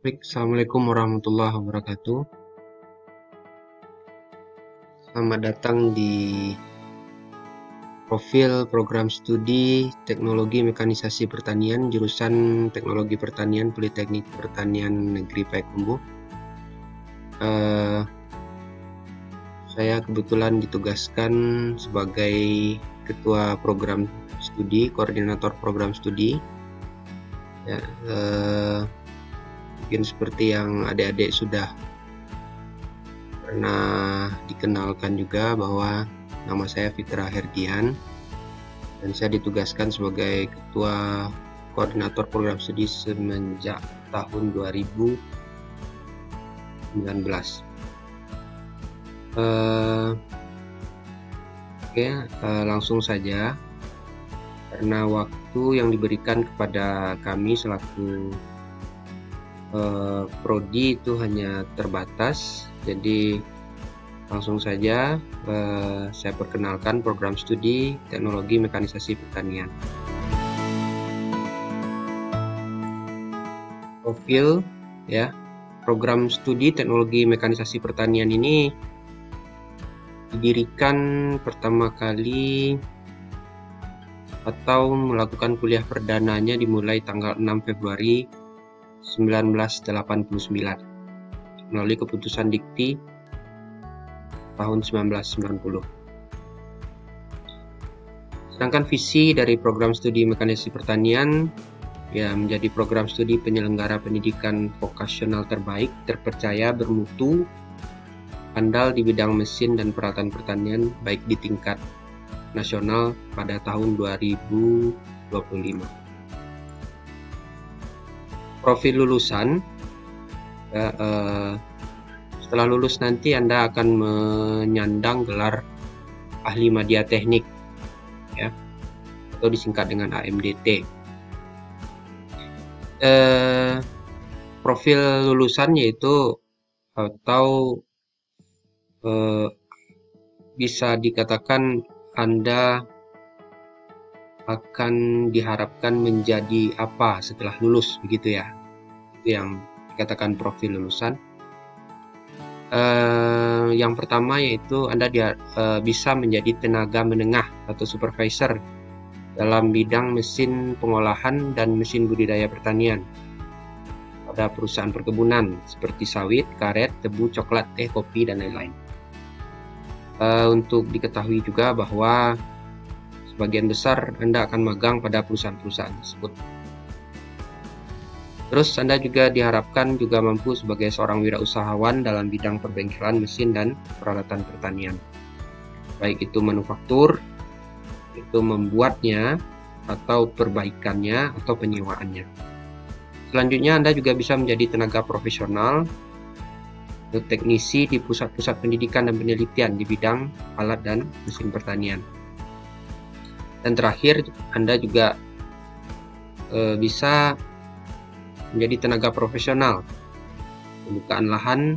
Baik, Assalamualaikum warahmatullahi wabarakatuh. Selamat datang di profil program studi Teknologi Mekanisasi Pertanian, jurusan Teknologi Pertanian Politeknik Pertanian Negeri Payakumbuh. Saya kebetulan ditugaskan sebagai ketua program studi, koordinator program studi. Ya, mungkin seperti yang adik-adik sudah pernah dikenalkan juga bahwa nama saya Fitra Herdian dan saya ditugaskan sebagai ketua koordinator program studi semenjak tahun 2019. Langsung saja, karena waktu yang diberikan kepada kami selaku prodi itu hanya terbatas, jadi langsung saja saya perkenalkan program studi Teknologi Mekanisasi Pertanian. Profil ya, program studi Teknologi Mekanisasi Pertanian ini didirikan pertama kali atau melakukan kuliah perdananya dimulai tanggal 6 Februari 1989 melalui keputusan Dikti tahun 1990. Sedangkan visi dari program studi mekanisasi pertanian menjadi program studi penyelenggara pendidikan vokasional terbaik, terpercaya, bermutu, andal di bidang mesin dan peralatan pertanian baik di tingkat nasional pada tahun 2025. Profil lulusan, setelah lulus nanti Anda akan menyandang gelar ahli media teknik ya, atau disingkat dengan AMDT. Profil lulusan yaitu atau bisa dikatakan Anda akan diharapkan menjadi apa setelah lulus, begitu ya. Itu yang dikatakan profil lulusan. Yang pertama yaitu Anda bisa menjadi tenaga menengah atau supervisor dalam bidang mesin pengolahan dan mesin budidaya pertanian pada perusahaan perkebunan seperti sawit, karet, tebu, coklat, teh, kopi, dan lain-lain. Untuk diketahui juga bahwa sebagian besar Anda akan magang pada perusahaan-perusahaan tersebut. Terus Anda juga diharapkan juga mampu sebagai seorang wirausahawan dalam bidang perbengkelan mesin dan peralatan pertanian, baik itu manufaktur, itu membuatnya, atau perbaikannya, atau penyewaannya. Selanjutnya Anda juga bisa menjadi tenaga profesional, teknisi di pusat-pusat pendidikan dan penelitian di bidang alat dan mesin pertanian. Dan terakhir, Anda juga bisa menjadi tenaga profesional pembukaan lahan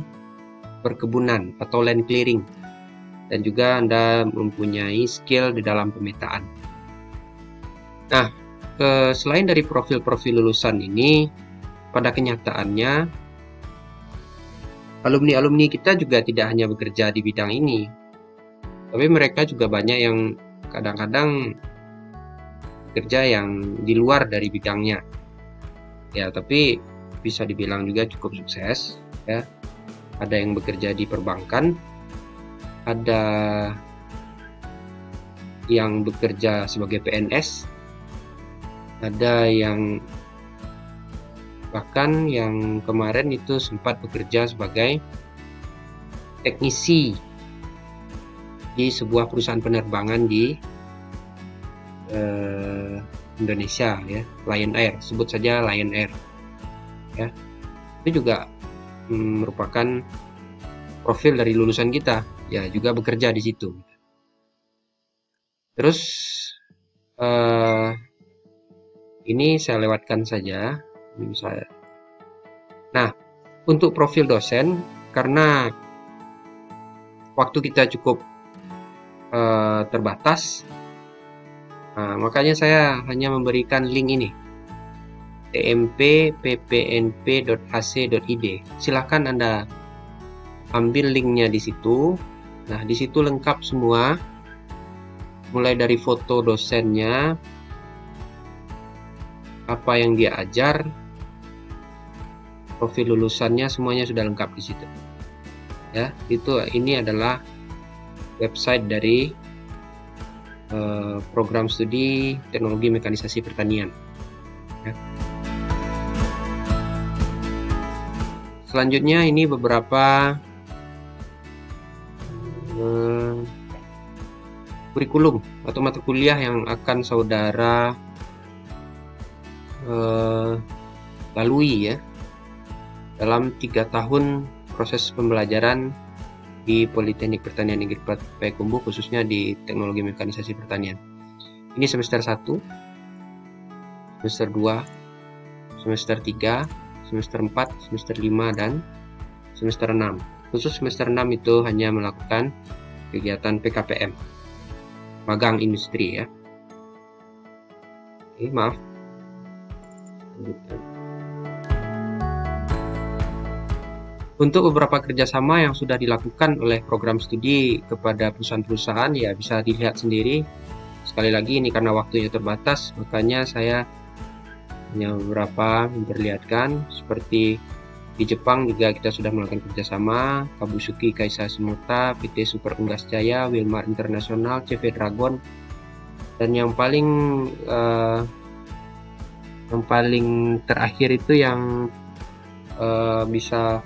perkebunan atau land clearing, dan juga Anda mempunyai skill di dalam pemetaan. Nah, selain dari profil-profil lulusan ini, pada kenyataannya alumni-alumni kita juga tidak hanya bekerja di bidang ini, tapi mereka juga banyak yang kadang-kadang bekerja yang di luar dari bidangnya. Ya, tapi bisa dibilang juga cukup sukses ya. Ada yang bekerja di perbankan, ada yang bekerja sebagai PNS, ada yang bahkan yang kemarin itu sempat bekerja sebagai teknisi di sebuah perusahaan penerbangan di Indonesia ya, Lion Air, sebut saja Lion Air ya. Itu juga merupakan profil dari lulusan kita ya, juga bekerja di situ. Terus ini saya lewatkan saja. Nah, untuk profil dosen, karena waktu kita cukup terbatas, makanya saya hanya memberikan link ini tmp.ppnp.ac.id. Silahkan Anda ambil linknya di situ. Nah, di situ lengkap semua, mulai dari foto dosennya, apa yang dia ajar, profil lulusannya, semuanya sudah lengkap di situ. Ya, ini adalah website dari program studi teknologi mekanisasi pertanian. Ya. Selanjutnya ini beberapa kurikulum atau mata kuliah yang akan saudara lalui ya dalam 3 tahun proses pembelajaran di Politeknik Pertanian Negeri Payakumbuh, khususnya di teknologi mekanisasi pertanian. Ini semester 1, semester 2, semester 3, semester 4, semester 5, dan semester 6. Khusus semester 6 itu hanya melakukan kegiatan PKPM, magang industri ya. Oke, maaf. Lanjutkan. Untuk beberapa kerjasama yang sudah dilakukan oleh program studi kepada perusahaan-perusahaan, ya bisa dilihat sendiri. Sekali lagi ini karena waktunya terbatas, makanya saya hanya beberapa memperlihatkan. Seperti di Jepang juga kita sudah melakukan kerjasama, Kabusuki Kaisa Shimota, PT Super Unggas Jaya, Wilmar Internasional, CV Dragon, dan yang paling terakhir itu yang bisa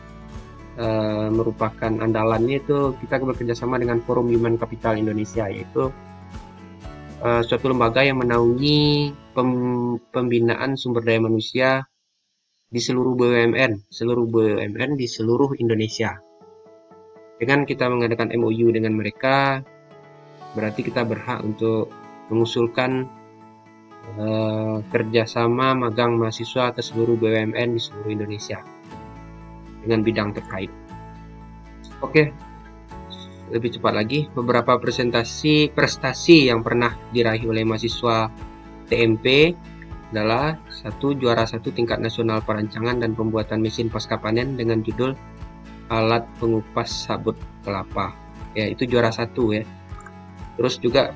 merupakan andalannya itu kita bekerja sama dengan Forum Human Capital Indonesia, yaitu suatu lembaga yang menaungi pembinaan sumber daya manusia di seluruh BUMN di seluruh Indonesia. Dengan kita mengadakan MOU dengan mereka, berarti kita berhak untuk mengusulkan kerjasama magang mahasiswa ke seluruh BUMN di seluruh Indonesia dengan bidang terkait. Oke, lebih cepat lagi, beberapa prestasi yang pernah diraih oleh mahasiswa TMP adalah 1. Juara 1 tingkat nasional perancangan dan pembuatan mesin pasca panen dengan judul alat pengupas sabut kelapa. Ya, itu juara 1 ya. Terus juga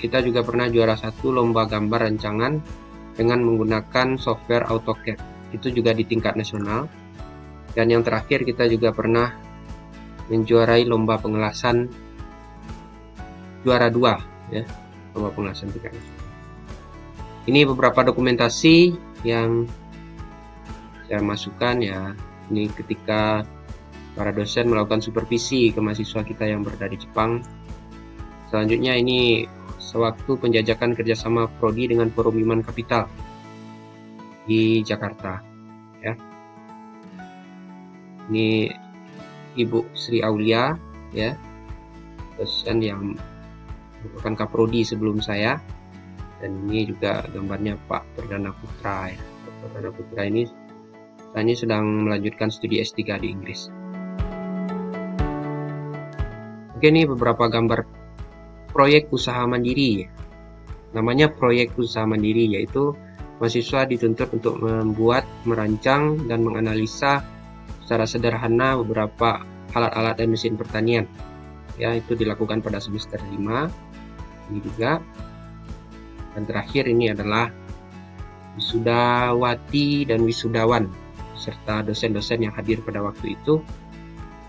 kita juga pernah juara 1 lomba gambar rancangan dengan menggunakan software AutoCAD. Itu juga di tingkat nasional. Dan yang terakhir kita juga pernah menjuarai lomba pengelasan juara 2 ya, lomba pengelasan tingkat nasional. Ini beberapa dokumentasi yang saya masukkan ya. Ini ketika para dosen melakukan supervisi ke mahasiswa kita yang berada di Jepang. Selanjutnya ini sewaktu penjajakan kerjasama Prodi dengan Forum Human Capital di Jakarta ya. Ini Ibu Sri Aulia ya, dosen yang merupakan Kaprodi sebelum saya, dan ini juga gambarnya Pak Perdana Putra ya. Pak Perdana Putra ini sedang melanjutkan studi S3 di Inggris. Oke, ini beberapa gambar proyek usaha mandiri ya. Namanya proyek usaha mandiri, yaitu mahasiswa dituntut untuk membuat, merancang, dan menganalisa secara sederhana beberapa alat-alat dan mesin pertanian ya. Itu dilakukan pada semester 5 ini juga. Dan terakhir ini adalah wisudawati dan wisudawan serta dosen-dosen yang hadir pada waktu itu,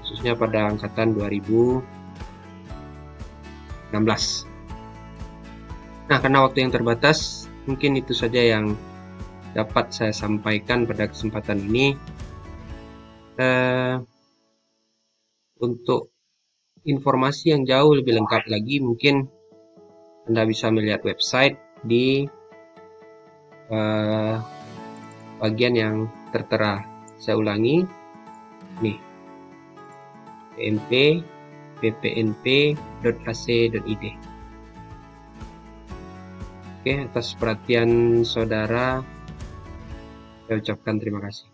khususnya pada angkatan 2016. Nah, karena waktu yang terbatas, mungkin itu saja yang dapat saya sampaikan pada kesempatan ini. Untuk informasi yang jauh lebih lengkap lagi, mungkin Anda bisa melihat website di bagian yang tertera. Saya ulangi, nih, tmp.ppnp.ac.id. Oke, atas perhatian saudara, saya ucapkan terima kasih.